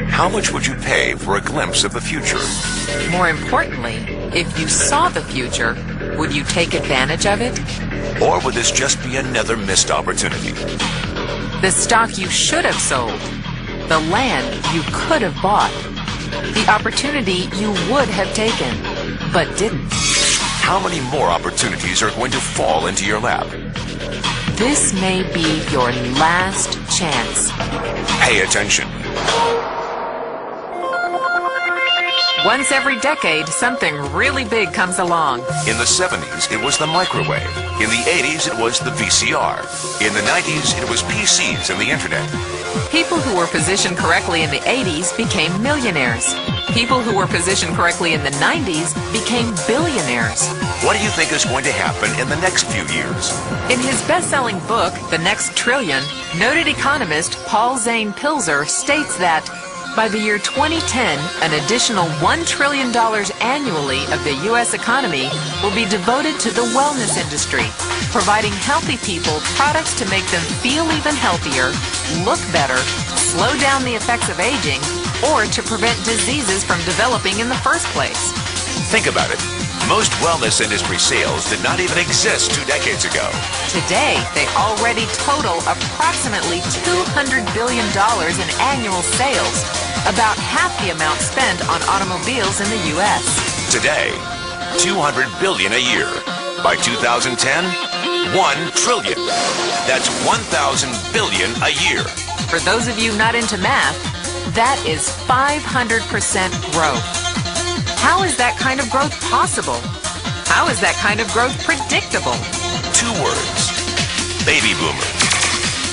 How much would you pay for a glimpse of the future? More importantly, if you saw the future, would you take advantage of it? Or would this just be another missed opportunity? The stock you should have sold, the land you could have bought, the opportunity you would have taken, but didn't. How many more opportunities are going to fall into your lap? This may be your last chance. Pay attention. Once every decade, something really big comes along. In the 70s, it was the microwave. In the 80s, it was the VCR. In the 90s, it was PCs and the internet. People who were positioned correctly in the 80s became millionaires. People who were positioned correctly in the 90s became billionaires. What do you think is going to happen in the next few years? In his best-selling book, The Next Trillion, noted economist Paul Zane Pilzer states that by the year 2010, an additional $1 trillion annually of the U.S. economy will be devoted to the wellness industry, providing healthy people products to make them feel even healthier, look better, slow down the effects of aging, or to prevent diseases from developing in the first place. Think about it. Most wellness industry sales did not even exist 2 decades ago. Today, they already total approximately $200 billion in annual sales, about half the amount spent on automobiles in the U.S. Today, $200 billion a year. By 2010, $1 trillion. That's 1,000 billion a year. For those of you not into math, that is 500% growth. How is that kind of growth possible? How is that kind of growth predictable? 2 words. Baby boomers.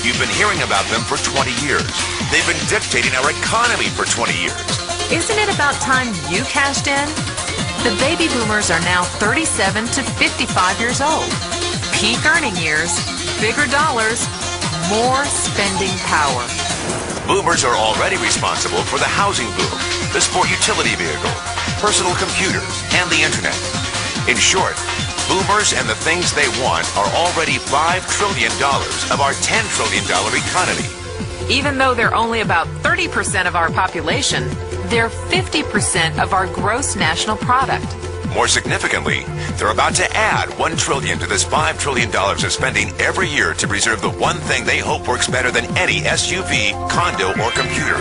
You've been hearing about them for 20 years. They've been dictating our economy for 20 years. Isn't it about time you cashed in? The baby boomers are now 37 to 55 years old. Peak earning years, bigger dollars, more spending power. Boomers are already responsible for the housing boom, the sport utility vehicle, personal computers, and the internet. In short, boomers and the things they want are already $5 trillion of our $10 trillion economy. Even though they're only about 30% of our population, they're 50% of our gross national product. More significantly, they're about to add $1 trillion to this $5 trillion of spending every year to preserve the one thing they hope works better than any SUV, condo, or computer: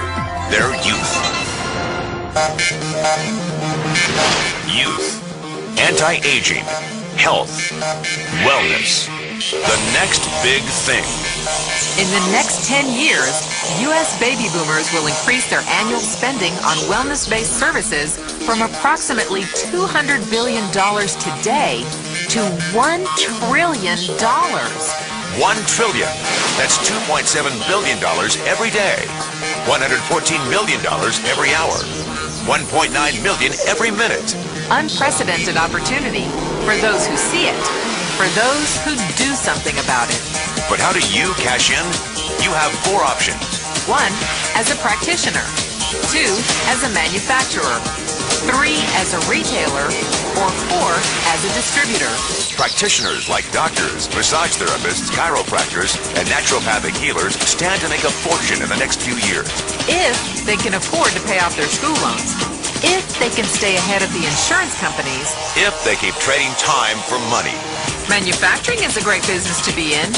their youth. Youth. Anti-aging. Health. Wellness. The next big thing. In the next 10 years, U.S. baby boomers will increase their annual spending on wellness-based services from approximately $200 billion today to $1 trillion. $1 trillion. That's $2.7 billion every day. $114 million every hour. $1.9 million every minute. Unprecedented opportunity for those who see it, for those who do something about it. But how do you cash in? You have 4 options. 1, as a practitioner. 2, as a manufacturer. 3, as a retailer. Or 4, as a distributor. Practitioners like doctors, massage therapists, chiropractors, and naturopathic healers stand to make a fortune in the next few years. If they can afford to pay off their school loans. If they can stay ahead of the insurance companies. If they keep trading time for money. Manufacturing is a great business to be in.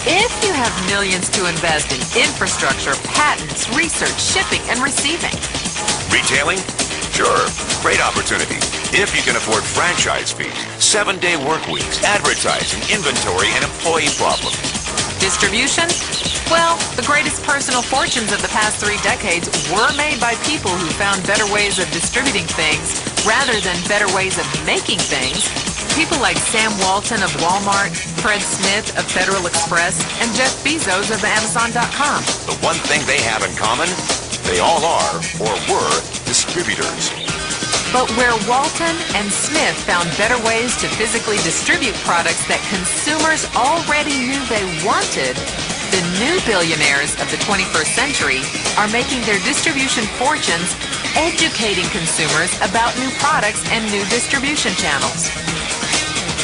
If you have millions to invest in infrastructure, patents, research, shipping, and receiving. Retailing? Sure, great opportunity. If you can afford franchise fees, 7-day work weeks, advertising, inventory, and employee problems. Distribution? Well, the greatest personal fortunes of the past 3 decades were made by people who found better ways of distributing things rather than better ways of making things. People like Sam Walton of Walmart, Fred Smith of Federal Express, and Jeff Bezos of Amazon.com. The one thing they have in common, they all are, or were, distributors. But where Walton and Smith found better ways to physically distribute products that consumers already knew they wanted, the new billionaires of the 21st century are making their distribution fortunes educating consumers about new products and new distribution channels.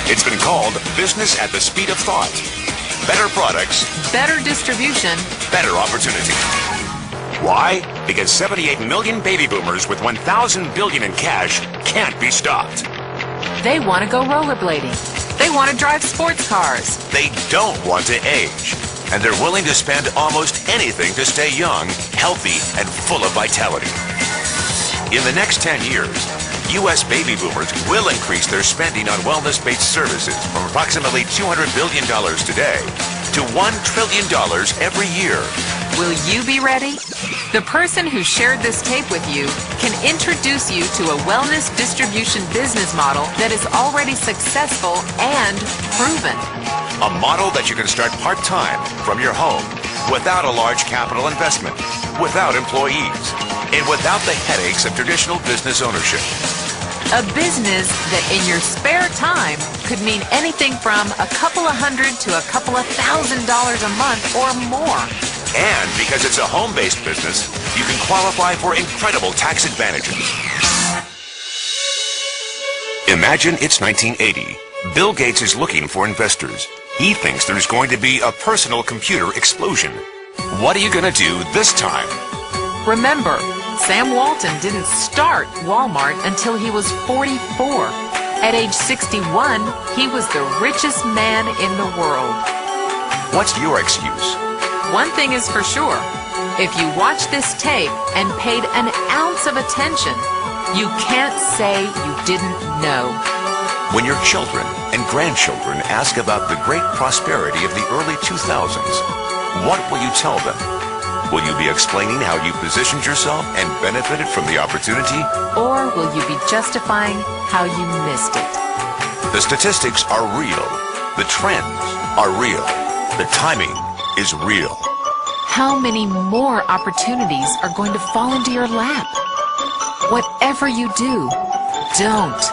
It's been called business at the speed of thought. better products, better distribution, better opportunity. Why? Because 78 million baby boomers with 1,000 billion in cash can't be stopped. they want to go rollerblading. They want to drive sports cars. They don't want to age. And they're willing to spend almost anything to stay young, healthy, and full of vitality. In the next 10 years, U.S. baby boomers will increase their spending on wellness-based services from approximately $200 billion today to $1 trillion every year. Will you be ready? The person who shared this tape with you can introduce you to a wellness distribution business model that is already successful and proven. A model that you can start part-time from your home without a large capital investment, without employees, and without the headaches of traditional business ownership. A business that in your spare time could mean anything from a couple of $100 to a couple of $1,000 a month or more. And because it's a home-based business, you can qualify for incredible tax advantages. Imagine it's 1980. Bill Gates is looking for investors. He thinks there's going to be a personal computer explosion. What are you going to do this time? Remember, Sam Walton didn't start Walmart until he was 44. At age 61, he was the richest man in the world. What's your excuse? One thing is for sure, if you watch this tape and paid an ounce of attention, you can't say you didn't know. When your children and grandchildren ask about the great prosperity of the early 2000s, what will you tell them? Will you be explaining how you positioned yourself and benefited from the opportunity? Or will you be justifying how you missed it? The statistics are real. The trends are real. The timing is real. How many more opportunities are going to fall into your lap? Whatever you do, don't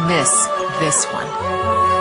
miss this one.